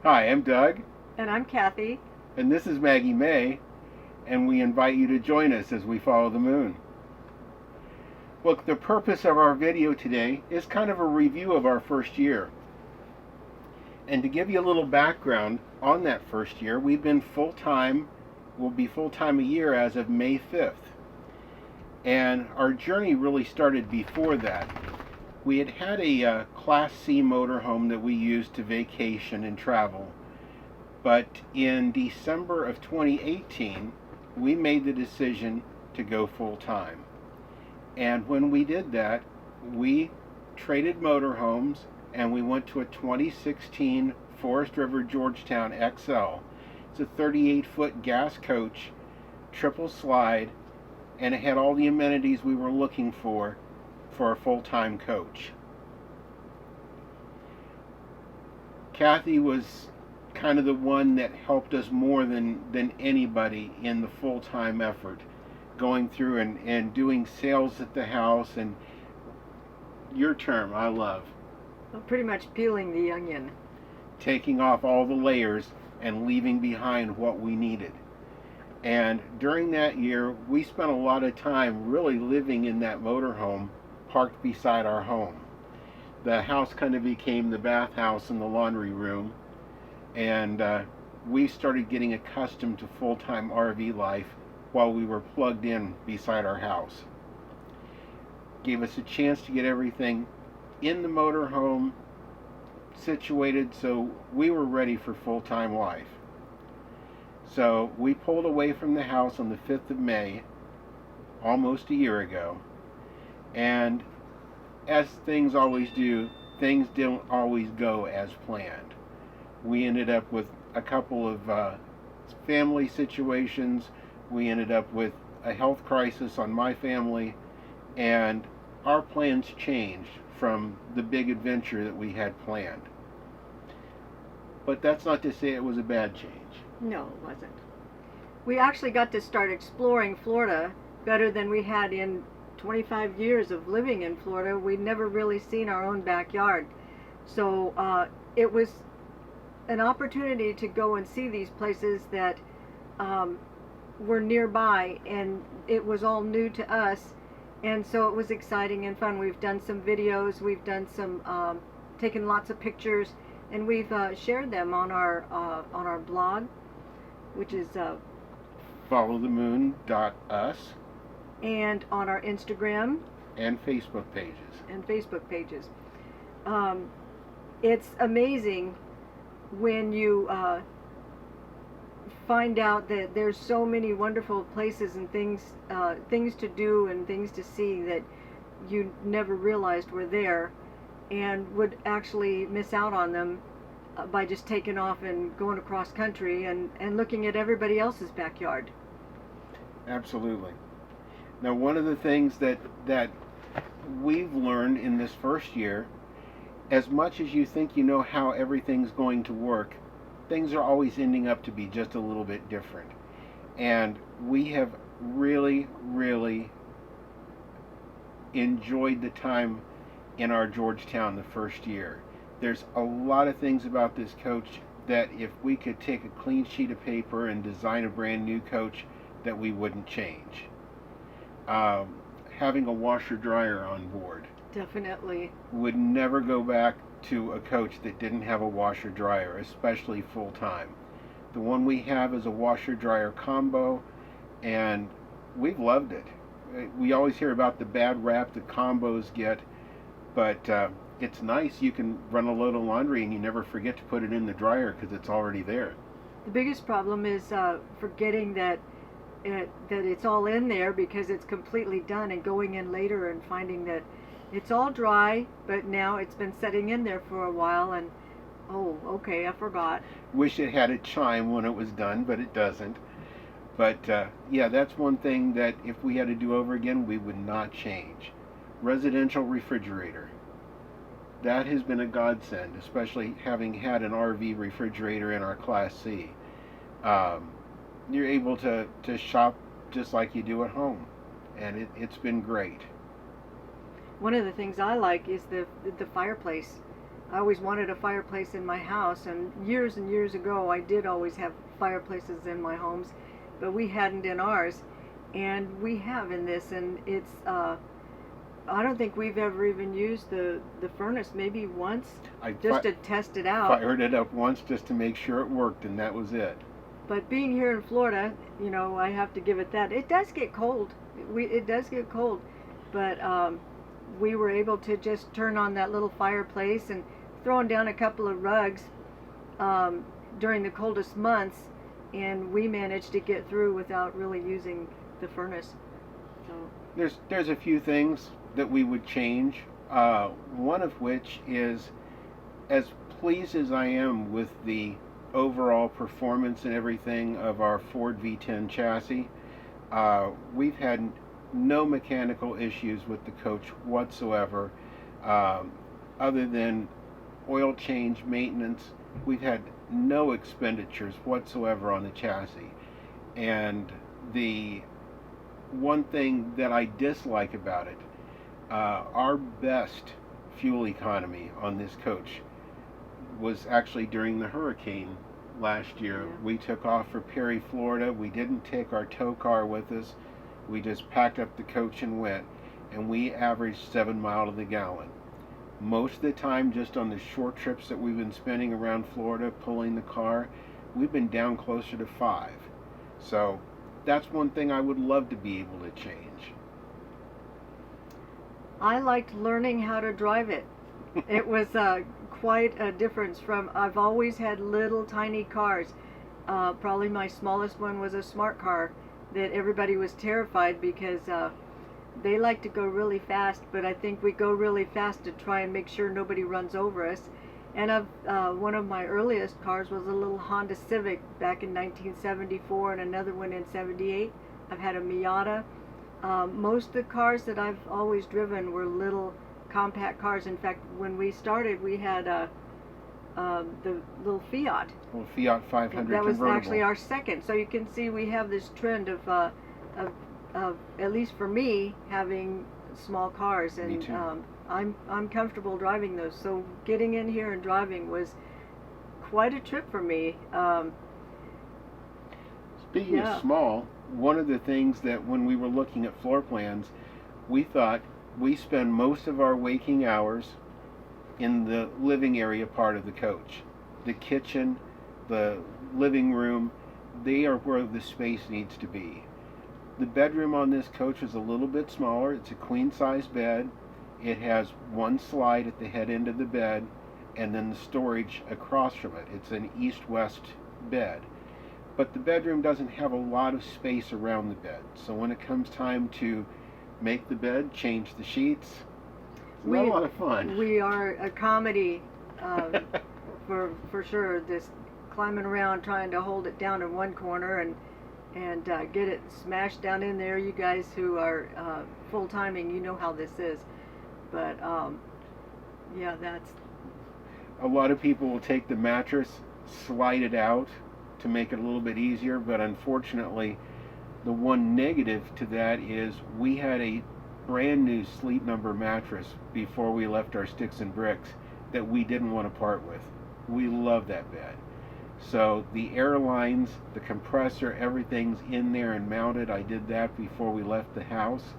Hi, I'm Doug. And I'm Kathy. And this is Maggie May, and we invite you to join us as we follow the moon. Look, the purpose of our video today is kind of a review of our first year. And to give you a little background on that first year, we've been full-time, we'll be full-time a year as of May 5th. And our journey really started before that. We had a Class C motorhome that we used to vacation and travel. But in December of 2018, we made the decision to go full-time. And when we did that, we traded motorhomes and we went to a 2016 Forest River Georgetown XL. It's a 38-foot gas coach, triple slide, and it had all the amenities we were looking for a full-time coach. Kathy was kind of the one that helped us more than anybody in the full-time effort, going through and doing sales at the house, and your term I love. Well, pretty much peeling the onion. Taking off all the layers and leaving behind what we needed. And during that year, we spent a lot of time really living in that motorhome parked beside our home. The house kind of became the bathhouse and the laundry room, and we started getting accustomed to full-time RV life while we were plugged in beside our house. Gave us a chance to get everything in the motorhome situated so we were ready for full-time life. So we pulled away from the house on the 5th of May, almost a year ago. And as things always do, things don't always go as planned. We ended up with a couple of family situations. We ended up with a health crisis on my family, and our plans changed from the big adventure that we had planned. But that's not to say it was a bad change. No, it wasn't. We actually got to start exploring Florida better than we had in 25 years of living in Florida. We'd never really seen our own backyard. So it was an opportunity to go and see these places that were nearby, and it was all new to us. And so it was exciting and fun. We've done some videos, we've done some, taken lots of pictures, and we've shared them on our blog, which is followthemoon.us, and on our Instagram and Facebook pages. It's amazing when you find out that there's so many wonderful places and things to do and things to see that you never realized were there, and would actually miss out on them by just taking off and going across country and looking at everybody else's backyard. Absolutely. Now, one of the things that we've learned in this first year, as much as you think you know how everything's going to work, things are always ending up to be just a little bit different. And we have really, really enjoyed the time in our Georgetown the first year. There's a lot of things about this coach that if we could take a clean sheet of paper and design a brand new coach, that we wouldn't change. Having a washer dryer on board. Definitely. Would never go back to a coach that didn't have a washer dryer, especially full time. The one we have is a washer dryer combo, and we've loved it. We always hear about the bad rap that combos get, but it's nice. You can run a load of laundry and you never forget to put it in the dryer because it's already there. The biggest problem is forgetting that it's all in there because it's completely done, and going in later and finding that It's all dry, but now it's been setting in there for a while, and oh, okay, I forgot. Wish it had a chime when it was done, but it doesn't. But yeah, that's one thing that if we had to do over again, we would not change. Residential refrigerator. That has been a godsend, especially having had an RV refrigerator in our Class C. Um, you're able to shop just like you do at home, and it's been great. One of the things I like is the fireplace. I always wanted a fireplace in my house, and years ago I did always have fireplaces in my homes, but we hadn't in ours, and we have in this, and it's I don't think we've ever even used the furnace, maybe once, just to test it out. Fired it up once just to make sure it worked, and that was it. But being here in Florida, you know, I have to give it that. It does get cold. It does get cold, but we were able to just turn on that little fireplace and throwing down a couple of rugs during the coldest months, and we managed to get through without really using the furnace. So There's a few things that we would change. One of which is, as pleased as I am with the overall performance and everything of our Ford V10 chassis, we've had no mechanical issues with the coach whatsoever, other than oil change maintenance. We've had no expenditures whatsoever on the chassis. And the one thing that I dislike about it, our best fuel economy on this coach was actually during the hurricane last year. Yeah. We took off for Perry, Florida. We didn't take our tow car with us. We just packed up the coach and went, and we averaged 7 miles to the gallon. Most of the time, just on the short trips that we've been spending around Florida pulling the car, we've been down closer to 5. So that's one thing I would love to be able to change. I liked learning how to drive it. It was quite a difference from, I've always had little tiny cars. Probably my smallest one was a smart car that everybody was terrified because they like to go really fast, but I think we go really fast to try and make sure nobody runs over us. And one of my earliest cars was a little Honda Civic back in 1974, and another one in 78. I've had a Miata. Most of the cars that I've always driven were little compact cars. In fact, when we started, we had the little Fiat. Well, Fiat 500 that was convertible. actually our second. So you can see we have this trend of at least for me, having small cars, and Me too. I'm comfortable driving those. So getting in here and driving was quite a trip for me. Speaking Yeah. of small, one of the things that when we were looking at floor plans, we thought we spend most of our waking hours in the living area part of the coach. The kitchen, the living room, they are where the space needs to be. The bedroom on this coach is a little bit smaller. It's a queen size bed. It has one slide at the head end of the bed, and then the storage across from it. It's an east-west bed. But the bedroom doesn't have a lot of space around the bed. So when it comes time to make the bed, change the sheets, it's not a lot of fun. We are a comedy for sure. Just climbing around trying to hold it down in one corner and get it smashed down in there. You guys who are full timing, you know how this is. But yeah, that's. A lot of people will take the mattress, slide it out to make it a little bit easier, but unfortunately, the one negative to that is we had a brand new Sleep Number mattress before we left our Sticks and Bricks that we didn't want to part with. We love that bed. So the airlines, the compressor, everything's in there and mounted. I did that before we left the house,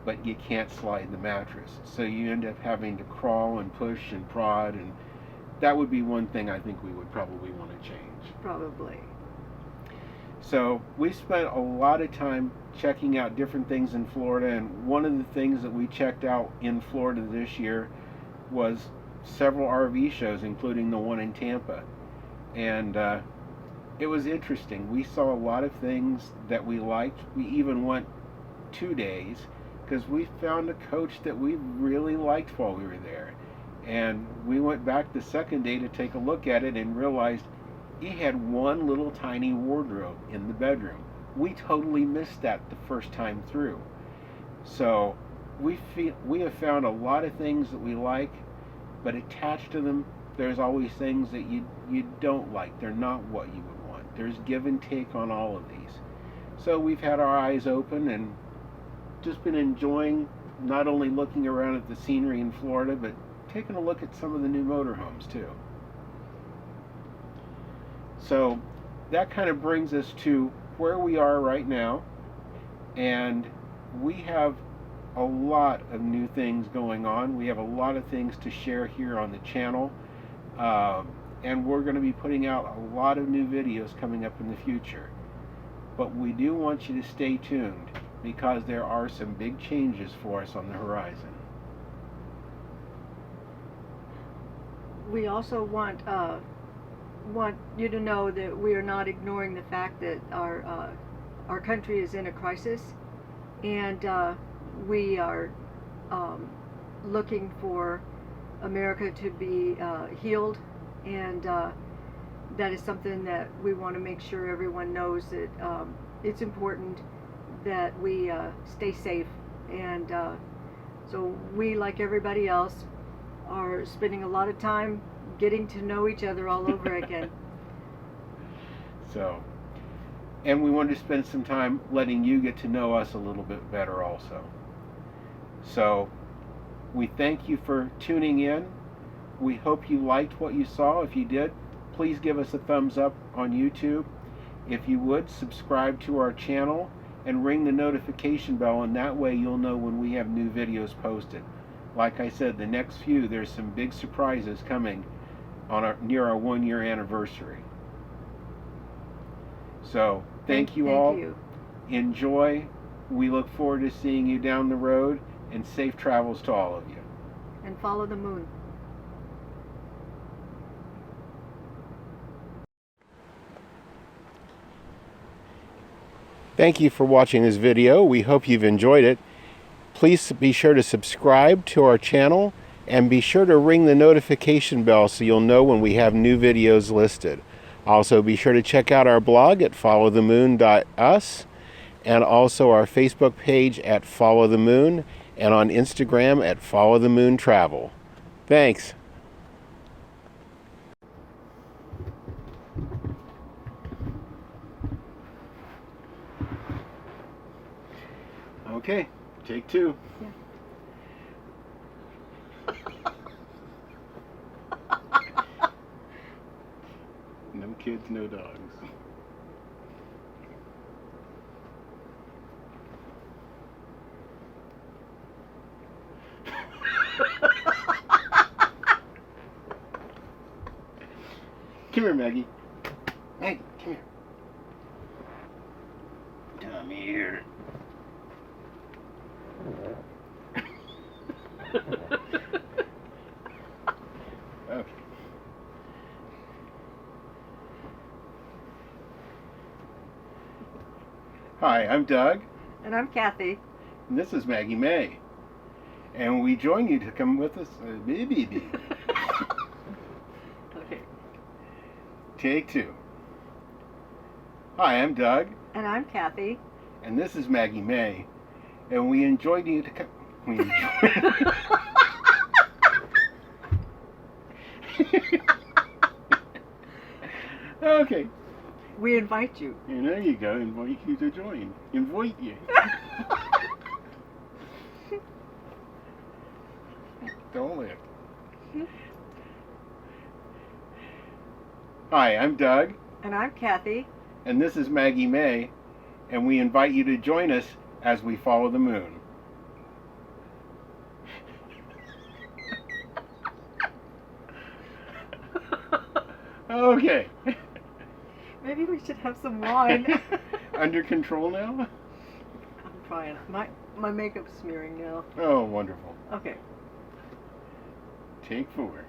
but you can't slide the mattress. So you end up having to crawl and push and prod, and that would be one thing I think we would probably want to change. Probably. So we spent a lot of time checking out different things in Florida, and one of the things that we checked out in Florida this year was several RV shows, including the one in Tampa. And it was interesting. We saw a lot of things that we liked. We even went 2 days because we found a coach that we really liked while we were there. And we went back the second day to take a look at it and realized he had one little tiny wardrobe in the bedroom. We totally missed that the first time through. So we have found a lot of things that we like, but attached to them, there's always things that you don't like. They're not what you would want. There's give and take on all of these. So we've had our eyes open and just been enjoying not only looking around at the scenery in Florida, but taking a look at some of the new motorhomes too. So that kind of brings us to where we are right now, and we have a lot of new things going on. We have a lot of things to share here on the channel, and we're going to be putting out a lot of new videos coming up in the future. But we do want you to stay tuned, because there are some big changes for us on the horizon. We also want you to know that we are not ignoring the fact that our country is in a crisis, and we are looking for America to be healed, and that is something that we want to make sure everyone knows, that it's important that we stay safe. And so we, like everybody else, are spending a lot of time getting to know each other all over again. So, and we wanted to spend some time letting you get to know us a little bit better also. So we thank you for tuning in. We hope you liked what you saw. If you did, please give us a thumbs up on YouTube. If you would, subscribe to our channel and ring the notification bell, and that way you'll know when we have new videos posted. Like I said, the next few, there's some big surprises coming on near our 1-year anniversary. So thank you all. Enjoy. We look forward to seeing you down the road, and safe travels to all of you. And follow the moon. Thank you for watching this video. We hope you've enjoyed it. Please be sure to subscribe to our channel, and be sure to ring the notification bell so you'll know when we have new videos listed. Also, be sure to check out our blog at followthemoon.us, and also our Facebook page at Follow the Moon, and on Instagram at Follow the Moon Travel. Thanks. Okay, take two. Yeah. No kids, no dogs. Come here, Maggie. Maggie, come here. Come here. Okay. Hi, I'm Doug. And I'm Kathy. And this is Maggie May. And we join you to come with us. Okay. Take two. Hi, I'm Doug. And I'm Kathy. And this is Maggie May. And we enjoyed you to come. We enjoyed. Okay. We invite you. And there you go. Invite you to join. Invite you. Don't lift. Hi, I'm Doug. And I'm Kathy. And this is Maggie May. And we invite you to join us as we follow the moon. Okay. Maybe we should have some wine. Under control now? I'm trying. My makeup's smearing now. Oh, wonderful. Okay. Take 4.